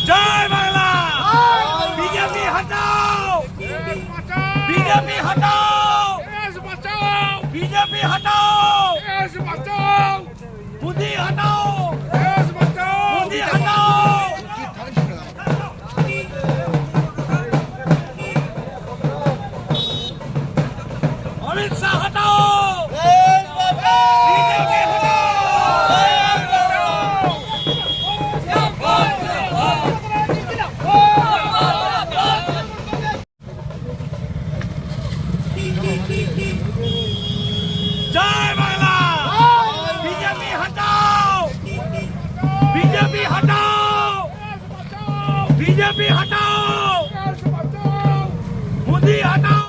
জয় Bangla. BJP হটাও, BJP হটাও, BJP হটাও, মোদি হটাও, মোদি হটাও। অমিত শাহ হটাও, বিজেপি হটাও। জয় বাংলা। বিজেপি হটাও, বিজেপি হটাও, বিজেপি হটাও, মোদি হটাও।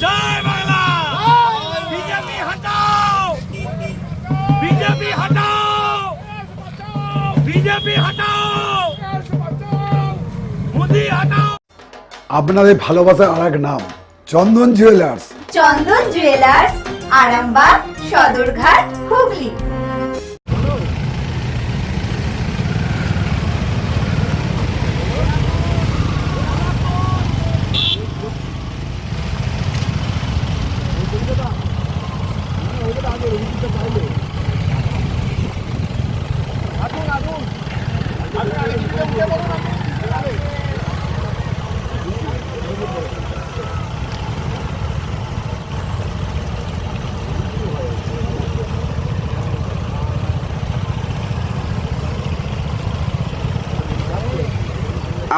জয় বাংলা। বিজেপি হটাও, বিজেপি হটাও, বিজেপি হটাও, মোদি হটাও। আপনাদের ভালোবাসার আর এক নাম চন্দন জুয়েলার্স। চন্দন জুয়েলার্স, আরামবাগ, সদরঘাট, হুগলি।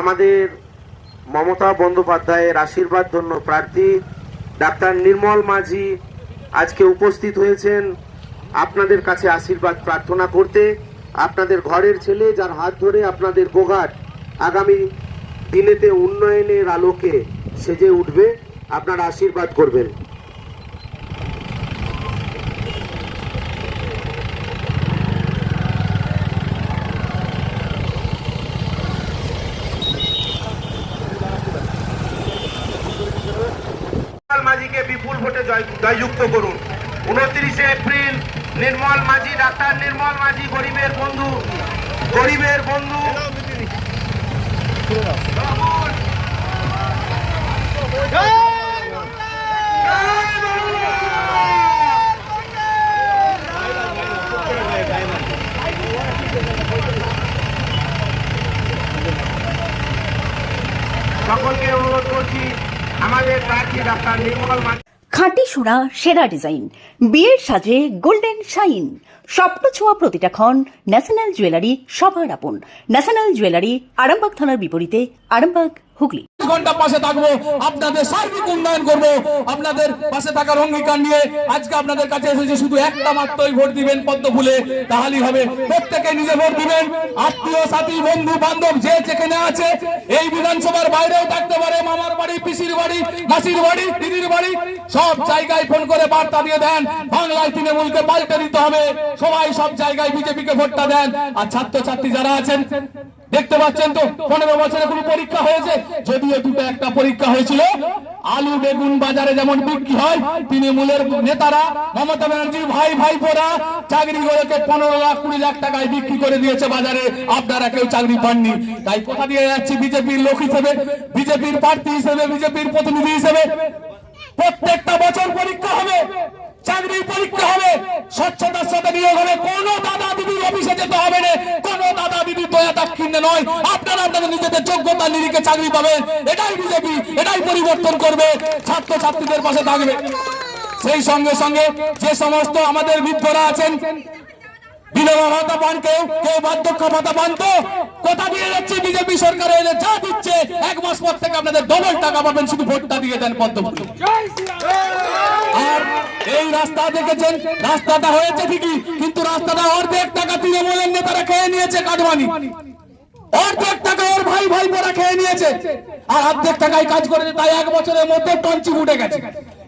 আমাদের মমতা বন্দ্যোপাধ্যায়ের আশীর্বাদ ধন্য প্রার্থী ডাক্তার নির্মল মাঝি আজকে উপস্থিত হয়েছেন আপনাদের কাছে আশীর্বাদ প্রার্থনা করতে। আপনাদের ঘরের ছেলে, যার হাত ধরে আপনাদের গোঘাট আগামী দিনেতে উন্নয়নের আলোকে সেজে উঠবে, আপনারা আশীর্বাদ করবেন। মাঝিকে বিপুল ভোটে জয়যুক্ত করুন। 29 এপ্রিল নির্মল মাঝি, ডাক্তার নির্মল মাঝি গরিবের বন্ধু, গরিবের বন্ধু। সকলকে অনুরোধ করছি আমাদের প্রার্থী ডাক্তার নির্মল মাঝি। খাঁটি সোনা, সেরা ডিজাইন, বিয়ের সাজে গোল্ডেন শাইন, স্বপ্ন ছোঁয়া প্রতিটা ক্ষণ। ন্যাশনাল জুয়েলারি, সবার আপন। ন্যাশনাল জুয়েলারি, আরামবাগ থানার বিপরীতে, আরামবাগ, হুগলি। ঘন্টা পাশে থাকবো, আপনাদের সার্বিক উন্নয়ন করবো, আপনাদের পাশে থাকার অঙ্গীকার নিয়ে আজকে আপনাদের কাছে এসেছে। শুধু একটা মাত্রই ভোট দিবেন পদ্ম ফুলে, তাহলেই হবে। প্রত্যেকে নিজে ভোট দিবেন। আত্মীয় সাথী, বন্ধু বান্ধব যে যেখানে আছে, এই বিধানসভার বাইরেও থাকতে পারে, মামার বাড়ি, পিসির বাড়ি, মাসির বাড়ি, দিদির বাড়ি, সব জায়গায় ফোন করে বার্তা দিয়ে দেন বাংলায় তৃণমূলকে পাল্টে দিতে হবে। সবাই সব জায়গায় বিজেপিকে ভোটটা দেন। আর ছাত্রছাত্রী যারা আছেন, দেখতে পাচ্ছেন তো 15 বছরে কোনো পরীক্ষা হয়েছে? যদিও দুটো একটা পরীক্ষা হয়েছিল। আলু বেগুন বাজারে যেমন বিক্রি হয়, তৃণমূলের নেতারা, মমতা ব্যানার্জির ভাই ভাইপোরা চাকরিগুলোকে 15 লাখ 20 লাখ টাকায় বিক্রি করে দিয়েছে বাজারে। আপনারা কেউ চাকরি পাননি। তাই কথা দিয়ে যাচ্ছি, বিজেপির লোক হিসেবে, বিজেপির প্রার্থী হিসেবে, বিজেপির প্রতিনিধি হিসেবে প্রত্যেকটা বছর পরীক্ষা হবে, চাকরির পরীক্ষা হবে, স্বচ্ছতার সাথে নিয়োগ হবে। কোন দাদা দিদির অফিসে যেতে হবে না, কোন দাদা দিদি দয়া দাক্ষিণ্যে নয়। আপনারা আপনাদের নিজেদের যোগ্যতা নিরিখে চাকরি পাবেন। এটাই বিজেপি, এটাই পরিবর্তন করবে, ছাত্রছাত্রীদের পাশে থাকবে। সেই সঙ্গে সঙ্গে যে সমস্ত আমাদের বৃদ্ধরা আছেন, বিধবা ভাতা পান, কেউ কেউ বার্ধক্য ভাতা পান, তো কথা দিয়ে যাচ্ছি, বিজেপি সরকার এলে যা দিচ্ছে 1 মাস পর থেকে আপনাদের ডবল টাকা পাবেন। শুধু ভোটটা দিয়ে দেন পদ্ম ফুলে। আর এই রাস্তা দেখেছেন, রাস্তাটা হয়েছে ঠিকই, কিন্তু রাস্তাটা অর্ধেক টাকা তৃণমূলের নেতারা খেয়ে নিয়েছে কাটমানি। অর্ধেক টাকা ওর ভাই ভাইপোরা খেয়ে নিয়েছে, আর অর্ধেক টাকায় কাজ করেছে, তাই 1 বছরের মধ্যে টনচিপ উঠে গেছে,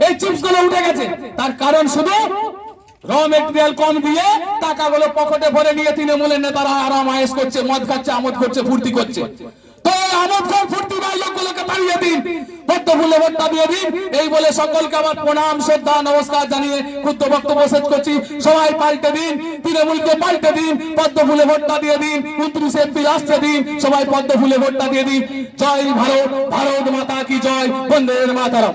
এই চিপস গুলো উঠে গেছে। তার কারণ শুধু র মেটেরিয়াল কম দিয়ে টাকাগুলো পকেটে ভরে নিয়ে তৃণমূলের নেতারা আরাম আয়েশ করছে, মদ খাচ্ছে, আমোদ করছে, ফুর্তি করছে। তো এই আমোদ কর ফুর্তি ভাই লোকগুলোকে তাড়িয়ে দিন, পদ্ম ফুলে ভোটটা দিয়ে দিন। এই বলে সকলকে আবার প্রণাম শ্রদ্ধা নমস্কার জানিয়ে ক্ষুদ্র বক্তব্য শেষ করছি। সবাই পাল্টে দিন, তৃণমূলকে পাল্টে দিন, পদ্ম ফুলে ভোটটা দিয়ে দিন। 29 এপ্রিল আসছে দিন, সবাই পদ্ম ফুলে ভোটটা দিয়ে দিন। জয় ভারত, ভারত মাতা কি জয়, বন্দে মাতরম।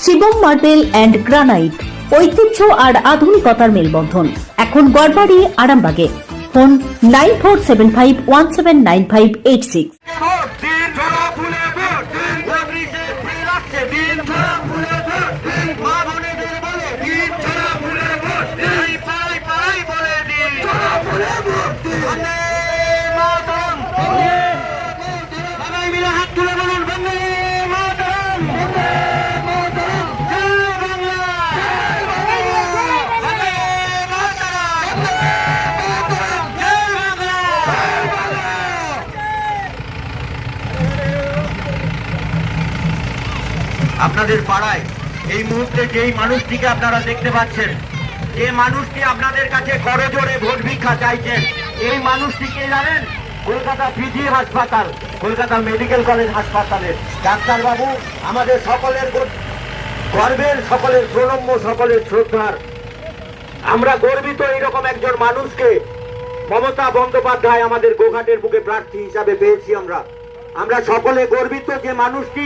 শিবম মার্বেল অ্যান্ড গ্রানাইট, ঐতিহ্য আর আধুনিকতার মেলবন্ধন, এখন গড়বাড়ি আরামবাগে। ফোন 9475179586। ভোট দিন, ঝরা ফুলে ভোট দিন, 29 এপ্রিল আসছে দিন, ঝরা ফুলে ভোট দিন, মা বোনেদের বলে দিন, ঝরা ফুলে ভোট দিন, এই পাড়ায় পাড়ায় বলে দিন, ঝরা ফুলে ভোট দিন। বন্দে মাতরম, সবাই মিলে হাত তুলে বলুন বন্দে মাতরম, বন্দে মাতরম, জয় বাংলা, বন্দে মাতরম, জয় বাংলা। আপনাদের পাড়ায় এই মুহূর্তে যেই মানুষটিকে আপনারা দেখতে পাচ্ছেন, যে মানুষটি আপনাদের কাছে করজোড়ে ভোট ভিক্ষা চাইছেন, এই মানুষটিকে জানেন? কলকাতা পিজি হাসপাতাল, কলকাতা মেডিকেল কলেজ হাসপাতালের ডাক্তারবাবু, আমাদের সকলের গর্বের, সকলের প্রণম্য, সকলের শ্রদ্ধার। আমরা গর্বিত এইরকম একজন মানুষকে মমতা বন্দ্যোপাধ্যায় আমাদের গোঘাটের বুকে প্রার্থী হিসাবে পেয়েছি। আমরা সকলে গর্বিত যে মানুষটি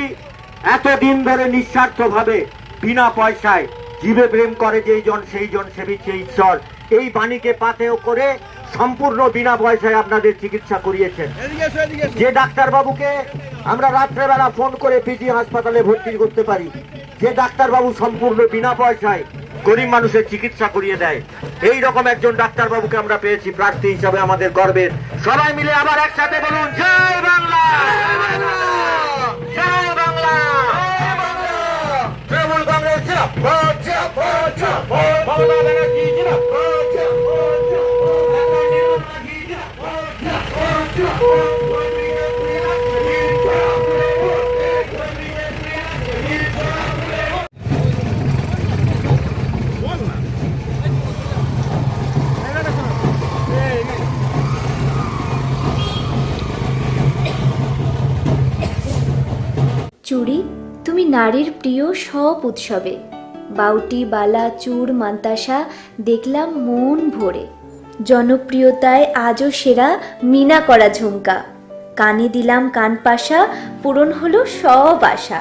এতদিন ধরে নিঃস্বার্থভাবে বিনা পয়সায় জীবে প্রেম করে যেই জন সেই জন সেবিছে ঈশ্বর, এই বাণীকে পাথেয় করে সম্পূর্ণ বিনা পয়সায় আপনাদের চিকিৎসা করিয়েছেন। যে ডাক্তারবাবুকে আমরা রাত্রেবেলা ফোন করে পিজি হাসপাতালে ভর্তি করতে পারি, যে ডাক্তারবাবু সম্পূর্ণ বিনা পয়সায় গরিব মানুষের চিকিৎসা করিয়ে দেয়, এই রকম একজন ডাক্তারবাবুকে আমরা পেয়েছি প্রার্থী হিসাবে, আমাদের গর্বের। সবাই মিলে আবার একসাথে বলুন জয় বাংলা, জয় বাংলা, তৃণমূল কংগ্রেস জিন্দাবাদ, জিন্দাবাদ, জিন্দাবাদ, মমতা ব্যানার্জি জিন্দাবাদ, জিন্দাবাদ, জিন্দাবাদ, নির্মল মাঝি জিন্দাবাদ, জিন্দাবাদ, জিন্দাবাদ। চুড়ি, তুমি নারীর প্রিয় সব উৎসবে, বাউটি, বালা, চূড়, মান্তাসা দেখলাম মন ভরে। জনপ্রিয়তায় আজও সেরা মিনা করা ঝুমকা, কানে দিলাম কানপাশা, পূরণ হলো সব আশা।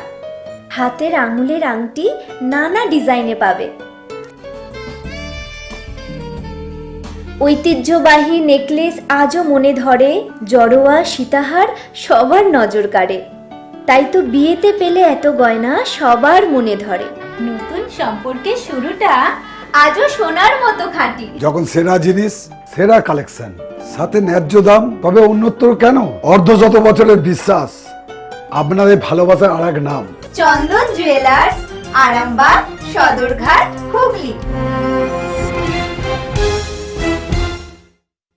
হাতের আঙুলের আংটি নানা ডিজাইনে পাবে, ঐতিহ্যবাহী নেকলেস আজও মনে ধরে, জড়োয়া সীতাহার সবার নজর কাড়ে। তাই তো বিয়েতে পেলে এত গয়না সবার মনে ধরে। নতুন সম্পর্কের শুরুটা আজও সোনার মতো খাঁটি। যখন সেরা জিনিস, সেরা কালেকশন, সাথে ন্যায্য দাম, তবে উন্নতর কেন? অর্ধশত বছরের বিশ্বাস, আপনাদের ভালোবাসার আর এক নাম চন্দন জুয়েলার্স, আরামবাগ, সদরঘাট, হুগলি।